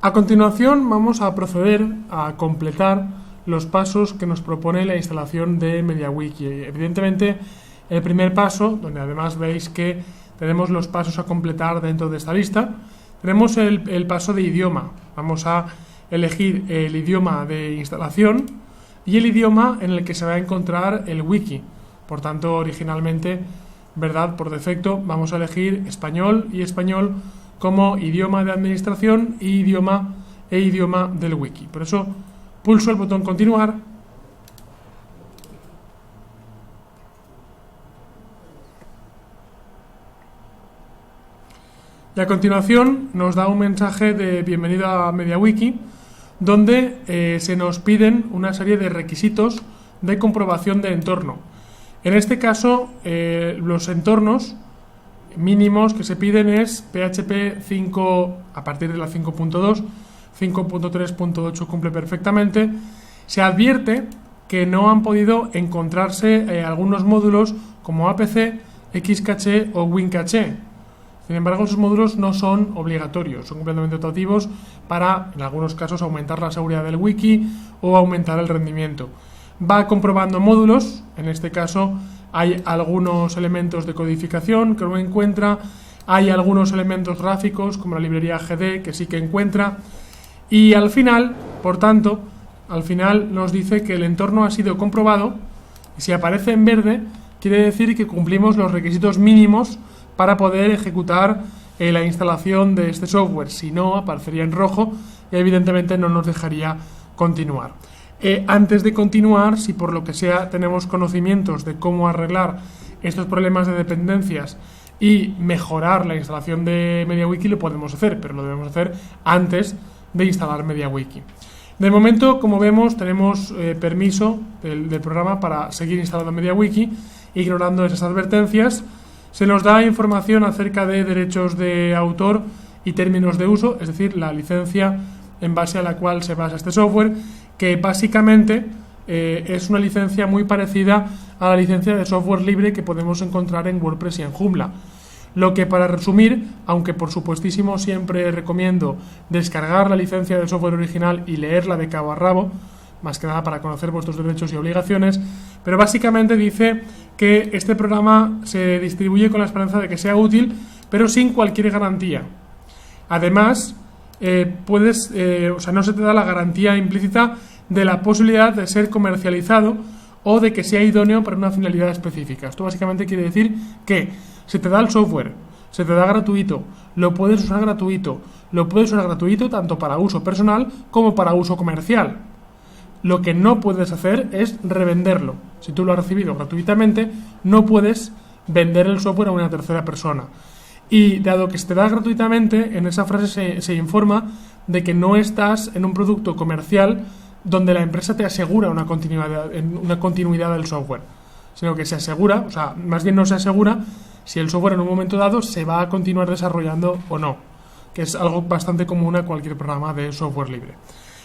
A continuación vamos a proceder a completar los pasos que nos propone la instalación de MediaWiki. Evidentemente, el primer paso, donde además veis que tenemos los pasos a completar dentro de esta lista, tenemos el paso de idioma. Vamos a elegir el idioma de instalación y el idioma en el que se va a encontrar el wiki. Por tanto, originalmente, ¿verdad? Por defecto, vamos a elegir español y español como idioma de administración e idioma del wiki. Por eso pulso el botón continuar y a continuación nos da un mensaje de bienvenida a MediaWiki donde se nos piden una serie de requisitos de comprobación de entorno. En este caso, los entornos mínimos que se piden es PHP 5 a partir de la 5.2, 5.3.8 cumple perfectamente. Se advierte que no han podido encontrarse algunos módulos como APC, Xcache o WinCache. Sin embargo, esos módulos no son obligatorios, son completamente optativos para, en algunos casos, aumentar la seguridad del wiki o aumentar el rendimiento. Va comprobando módulos, en este caso hay algunos elementos de codificación que no encuentra, hay algunos elementos gráficos como la librería GD que sí que encuentra y al final, por tanto, al final nos dice que el entorno ha sido comprobado y si aparece en verde quiere decir que cumplimos los requisitos mínimos para poder ejecutar la instalación de este software. Si no, aparecería en rojo y evidentemente no nos dejaría continuar. Antes de continuar, si por lo que sea tenemos conocimientos de cómo arreglar estos problemas de dependencias y mejorar la instalación de MediaWiki, lo podemos hacer, pero lo debemos hacer antes de instalar MediaWiki. De momento, como vemos, tenemos permiso del programa para seguir instalando MediaWiki, ignorando esas advertencias. Se nos da información acerca de derechos de autor y términos de uso, es decir, la licencia en base a la cual se basa este software, que básicamente es una licencia muy parecida a la licencia de software libre que podemos encontrar en WordPress y en Joomla. Lo que, para resumir, aunque por supuestísimo siempre recomiendo descargar la licencia del software original y leerla de cabo a rabo, más que nada para conocer vuestros derechos y obligaciones, pero básicamente dice que este programa se distribuye con la esperanza de que sea útil, pero sin cualquier garantía. Además, no se te da la garantía implícita de la posibilidad de ser comercializado o de que sea idóneo para una finalidad específica. Esto básicamente quiere decir que se te da el software, se te da gratuito, lo puedes usar gratuito tanto para uso personal como para uso comercial. Lo que no puedes hacer es revenderlo. Si tú lo has recibido gratuitamente, no puedes vender el software a una tercera persona. Y dado que se te da gratuitamente, en esa frase se informa de que no estás en un producto comercial donde la empresa te asegura una continuidad del software, sino que se asegura, o sea, más bien no se asegura si el software en un momento dado se va a continuar desarrollando o no, que es algo bastante común a cualquier programa de software libre.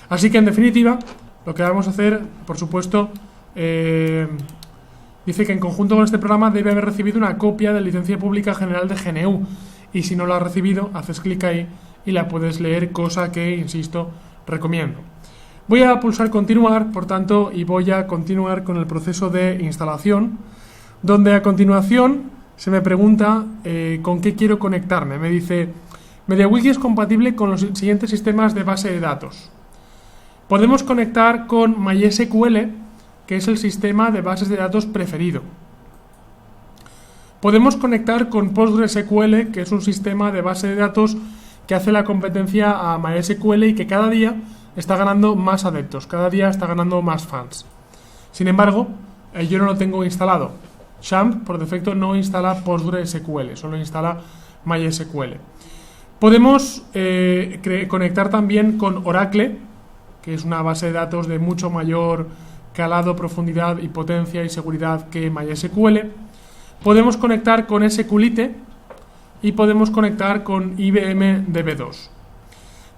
Así que, en definitiva, lo que vamos a hacer, por supuesto, dice que en conjunto con este programa debe haber recibido una copia de la licencia pública general de GNU y si no la has recibido, haces clic ahí y la puedes leer, cosa que, insisto, recomiendo. Voy a pulsar continuar, por tanto, y voy a continuar con el proceso de instalación, donde a continuación se me pregunta con qué quiero conectarme. Me dice, MediaWiki es compatible con los siguientes sistemas de base de datos. Podemos conectar con MySQL, que es el sistema de bases de datos preferido. Podemos conectar con PostgreSQL, que es un sistema de base de datos que hace la competencia a MySQL y que cada día está ganando más adeptos, cada día está ganando más fans. Sin embargo, yo no lo tengo instalado. XAMPP, por defecto, no instala PostgreSQL, solo instala MySQL. Podemos conectar también con Oracle, que es una base de datos de mucho mayor calado, profundidad y potencia y seguridad que MySQL. Podemos conectar con SQLite y podemos conectar con IBM DB2.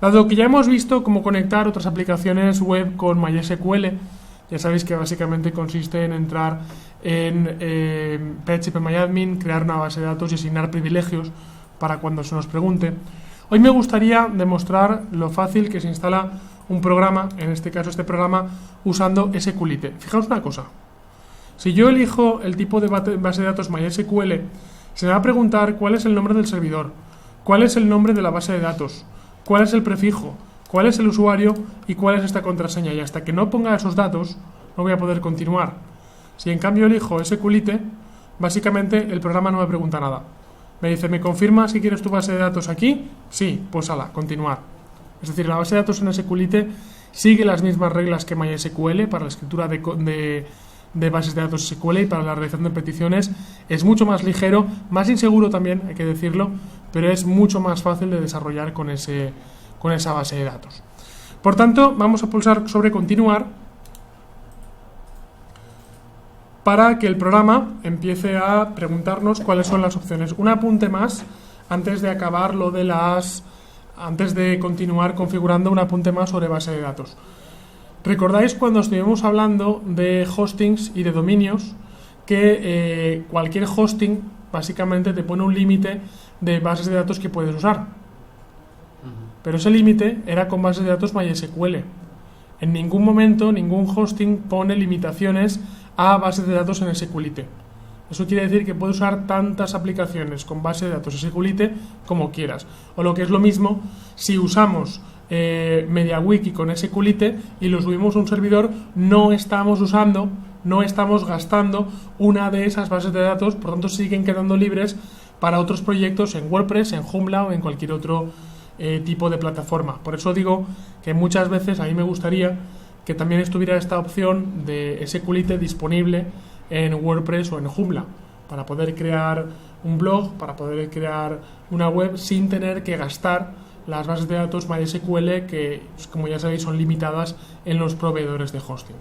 Dado que ya hemos visto cómo conectar otras aplicaciones web con MySQL, ya sabéis que básicamente consiste en entrar en PHPMyAdmin, crear una base de datos y asignar privilegios para cuando se nos pregunte. Hoy me gustaría demostrar lo fácil que se instala un programa, en este caso este programa, usando SQLite. Fijaos una cosa, si yo elijo el tipo de base de datos MySQL, se me va a preguntar cuál es el nombre del servidor, cuál es el nombre de la base de datos, cuál es el prefijo, cuál es el usuario y cuál es esta contraseña, y hasta que no ponga esos datos no voy a poder continuar. Si en cambio elijo SQLite, básicamente el programa no me pregunta nada. Me dice, ¿me confirma si quieres tu base de datos aquí? Sí, pues ala, continuar. Es decir, la base de datos en SQLite sigue las mismas reglas que MySQL para la escritura de bases de datos SQL y para la realización de peticiones. Es mucho más ligero, más inseguro también, hay que decirlo, pero es mucho más fácil de desarrollar con esa base de datos. Por tanto, vamos a pulsar sobre continuar para que el programa empiece a preguntarnos cuáles son las opciones. Un apunte más, antes de acabar antes de continuar configurando, un apunte más sobre base de datos. ¿Recordáis cuando estuvimos hablando de hostings y de dominios que cualquier hosting básicamente te pone un límite de bases de datos que puedes usar? Pero ese límite era con bases de datos MySQL. En ningún momento ningún hosting pone limitaciones a bases de datos en SQLite. Eso quiere decir que puedes usar tantas aplicaciones con base de datos SQLite como quieras. O lo que es lo mismo, si usamos MediaWiki con SQLite y lo subimos a un servidor, no estamos gastando una de esas bases de datos, por tanto siguen quedando libres para otros proyectos en WordPress, en Joomla o en cualquier otro tipo de plataforma. Por eso digo que muchas veces a mí me gustaría que también estuviera esta opción de SQLite disponible en WordPress o en Joomla, para poder crear un blog, para poder crear una web sin tener que gastar las bases de datos MySQL que, como ya sabéis, son limitadas en los proveedores de hosting.